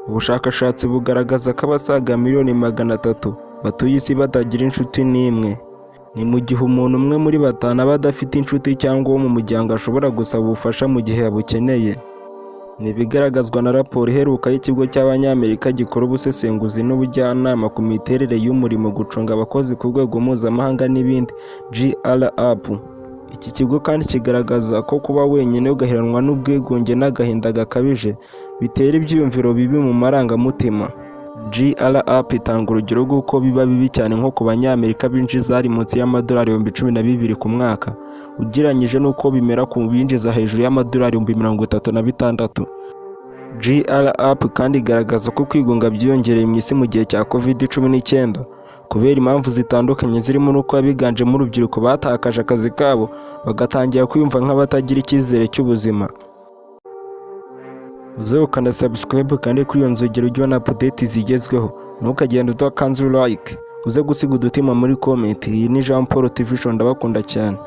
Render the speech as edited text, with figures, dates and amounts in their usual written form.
Ubushakashatsi bugaragaza ko abasaga miliyoni 300 batuye isi batagira inshuti n'imwe. Ni mu gihe umuntu umwe muri 5 aba adafite inshuti cyangwa uwo mu muryango ashobora gusaba ubufasha mu gihe yabukeneye. Ni ibigaragazwa na raporo iheruka y'ikigo cy'Abanyamerika gikora ubusesenguzi n'ubujyanama ku miterere y'umurimo, gucunga abakozi ku rwego mpuzamahanga n'ibindi, GRAP. Iki kigo kandi kigaragaza ko kuba wenyine ugaheranwa n'ubwigunge n'agahinda gakabije bitera ibyiyumviro bibi mu marangamutima. GRAP itanga urugero rw'uko biba bibi cyane nko ku Banyamerika binjiza ari munsi y'amadolari 12,000 ku mwaka, ugereranyije n'uko bimera ku binjiza hejuru y'amadolari 36,000. GRAP kandi igaragaza ko kwigunga byiyongereye mu isi mu gihe cya COVID-19 kubera impamvu zitandukanye, zirimo n'uko abiganjemo urubyiruko batakaje akazi kabo bagatangira kwiyumva nk'abatagira icyizere cy'ubuzima. Uze ukanda subscribe kandi kuri iyo nzogera ujye ubona update zigezweho, ntukagenda utakanze like, uze gusiga udutima muri comment. Iyi ni Jean Paul TV Show, ndabakunda cyane.